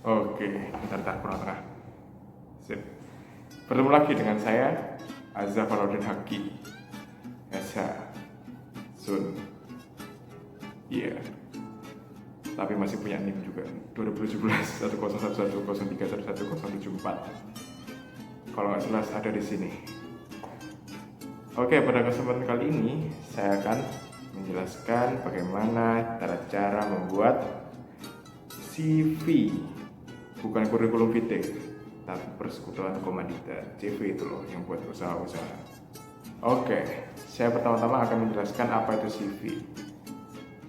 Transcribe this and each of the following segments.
Oke, bentar kurang tengah. Sip. Bertemu lagi dengan saya, Azza Falaudin Haki, SH Sun. Iya. Tapi masih punya NIM juga 2017 10111003111074. Kalau nggak jelas ada di sini. Oke, pada kesempatan kali ini saya akan menjelaskan bagaimana cara membuat CV, bukan kurikulum vitae, tapi persekutuan komandita, CV itu loh yang buat usaha-usaha. Oke, saya pertama-tama akan menjelaskan apa itu CV.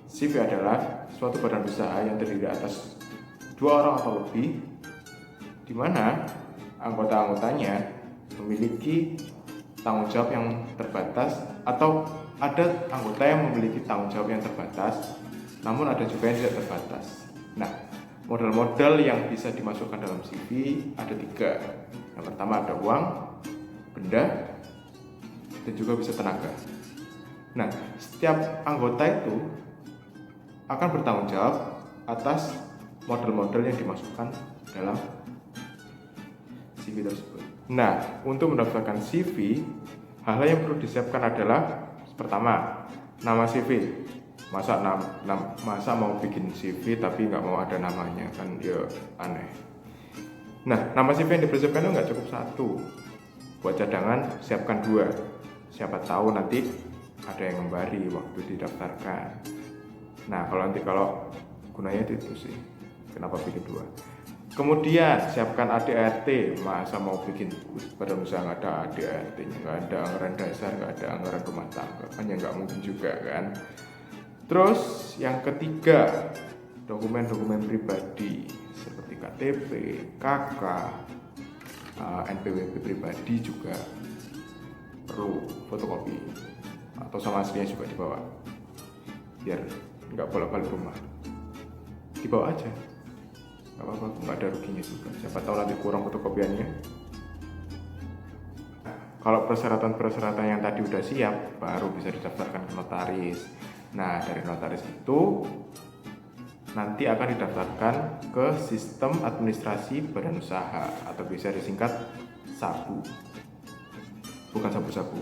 CV adalah suatu badan usaha yang terdiri atas 2 orang atau lebih, di mana anggota-anggotanya memiliki tanggung jawab yang terbatas, atau ada anggota yang memiliki tanggung jawab yang terbatas, namun ada juga yang tidak terbatas. Nah, modal-modal yang bisa dimasukkan dalam CV ada 3. Yang pertama ada uang, benda, dan juga bisa tenaga. Nah, setiap anggota itu akan bertanggung jawab atas model-model yang dimasukkan dalam CV tersebut. Nah, untuk mendaftarkan CV, hal yang perlu disiapkan adalah pertama, nama CV. Masa mau bikin CV tapi nggak mau ada namanya, kan ya aneh. Nah, nama CV yang dipersiapkan itu nggak cukup 1. Buat cadangan, siapkan 2. Siapa tahu nanti ada yang ngembari waktu didaftarkan. Nah, kalau gunanya itu sih, kenapa bikin 2. Kemudian siapkan ADART. Masa mau bikin badan usaha nggak ada ADART-nya, nggak ada anggaran dasar, nggak ada anggaran rumah tangga, kan ya nggak mungkin juga kan. Terus yang ketiga, dokumen-dokumen pribadi seperti KTP, KK, NPWP pribadi juga perlu fotokopi, atau sama aslinya juga dibawa, biar nggak bolak-balik rumah. Dibawa aja, nggak apa-apa, nggak ada ruginya juga. Siapa tahu nanti kurang fotokopiannya. Nah, kalau persyaratan yang tadi udah siap, baru bisa didaftarkan ke notaris. Nah, dari notaris itu nanti akan didaftarkan ke sistem administrasi badan usaha, atau bisa disingkat SABU. Bukan sabu-sabu.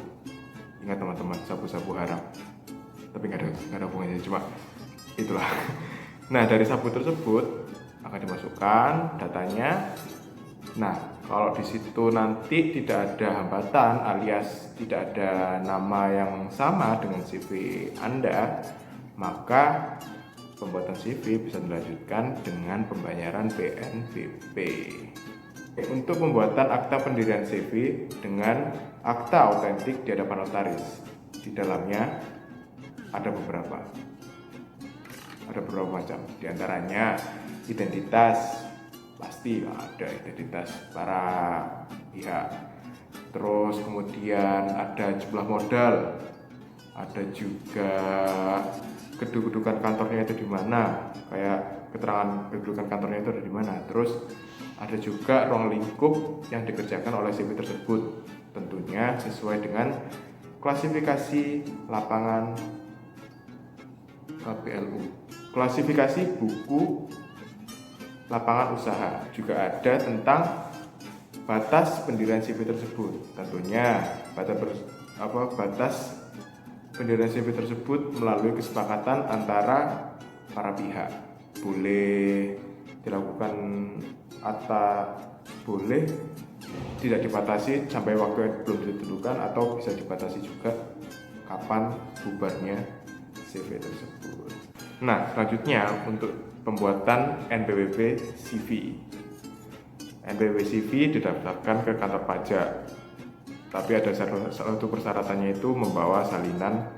Ingat teman-teman, sabu-sabu haram. Tapi nggak ada hubungannya, cuma itulah. Nah, dari SABU tersebut akan dimasukkan datanya. Nah, kalau di situ nanti tidak ada hambatan alias tidak ada nama yang sama dengan CV Anda, maka pembuatan CV bisa dilanjutkan dengan pembayaran PNBP. Untuk pembuatan akta pendirian CV dengan akta autentik di hadapan notaris, di dalamnya ada beberapa macam. Di antaranya identitas, pasti ada identitas para pihak. Terus kemudian ada jumlah modal, ada juga kedudukan kantornya itu di mana, kayak keterangan kedudukan kantornya itu ada di mana. Terus ada juga ruang lingkup yang dikerjakan oleh CV tersebut, tentunya sesuai dengan klasifikasi lapangan KPLU, klasifikasi buku lapangan usaha. Juga ada tentang batas pendirian CV tersebut, tentunya batas pendirian CV tersebut melalui kesepakatan antara para pihak. Boleh dilakukan atau boleh tidak dibatasi sampai waktu yang belum ditentukan, atau bisa dibatasi juga kapan bubarnya CV tersebut. Nah, selanjutnya untuk pembuatan NPWP CV. NPWP CV didaftarkan ke kantor pajak, tapi ada satu persyaratannya, itu membawa salinan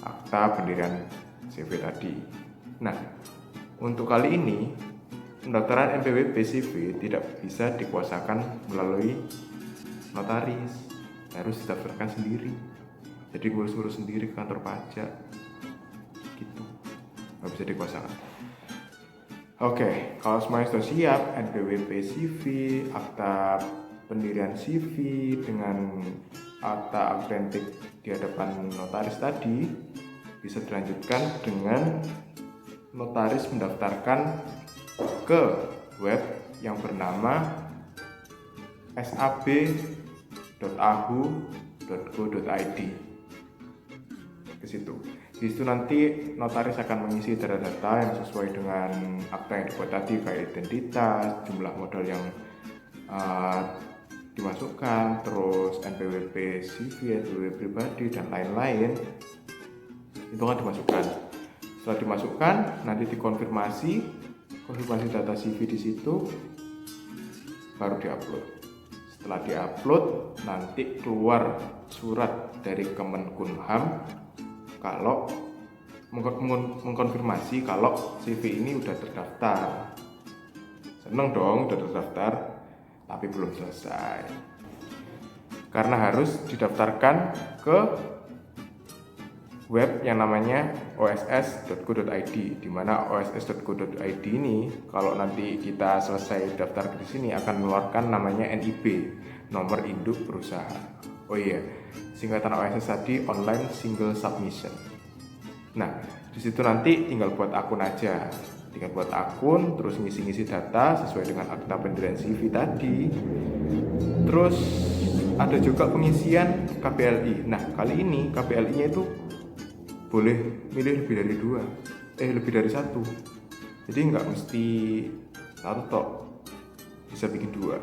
akta pendirian CV tadi. Nah, untuk kali ini pendaftaran NPWP CV tidak bisa dikuasakan melalui notaris, harus didaftarkan sendiri. Jadi ngurus-ngurus sendiri ke kantor pajak gitu, nggak bisa dikuasakan. Oke, kalau semuanya sudah siap, NPWP CV, akta pendirian CV dengan akta autentik di hadapan notaris tadi, bisa dilanjutkan dengan notaris mendaftarkan ke web yang bernama sab.ahu.go.id. Ke situ. Di situ nanti notaris akan mengisi data-data yang sesuai dengan akta yang dibuat tadi, kayak identitas, jumlah modal yang dimasukkan, terus NPWP CV, NPWP pribadi, dan lain-lain. Itu kan dimasukkan. Setelah dimasukkan, nanti dikonfirmasi data CV di situ, baru diupload. Setelah diupload, nanti keluar surat dari Kemenkumham kalau mengkonfirmasi kalau CV ini udah terdaftar. Seneng dong udah terdaftar, tapi belum selesai. Karena harus didaftarkan ke web yang namanya oss.go.id, di mana oss.go.id ini kalau nanti kita selesai daftar di sini akan mengeluarkan namanya NIB, nomor induk perusahaan. Oh iya, singkatan OSS tadi Online Single Submission. Nah, di situ nanti tinggal buat akun aja. Tinggal buat akun, terus ngisi-ngisi data sesuai dengan akta pendirian CV tadi. Terus ada juga pengisian KPLI. Nah, kali ini KPLI-nya itu boleh milih lebih dari satu. Jadi nggak mesti satu tok, bisa bikin 2.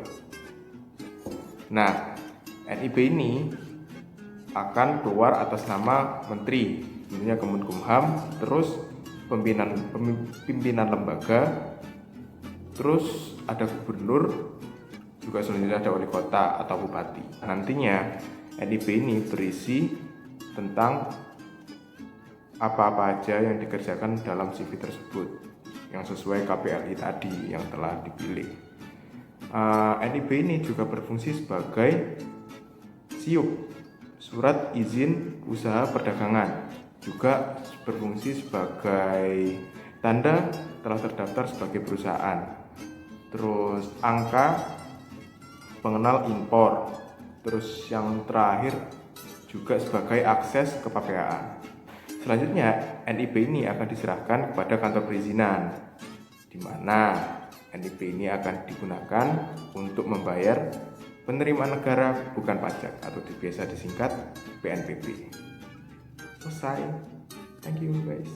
Nah, NIB ini akan keluar atas nama menteri, tentunya Kemenkumham, terus pimpinan lembaga, terus ada gubernur, juga selanjutnya ada wali kota atau bupati. Nantinya NIB ini berisi tentang apa-apa aja yang dikerjakan dalam CV tersebut yang sesuai KPLI tadi yang telah dipilih. NIB ini juga berfungsi sebagai SIUP, surat izin usaha perdagangan, juga berfungsi sebagai tanda telah terdaftar sebagai perusahaan. Terus angka pengenal impor. Terus yang terakhir juga sebagai akses kepabeaan. Selanjutnya, NIB ini akan diserahkan kepada kantor perizinan, di mana NIB ini akan digunakan untuk membayar penerimaan negara bukan pajak atau biasa disingkat PNBP. Selesai. Thank you guys.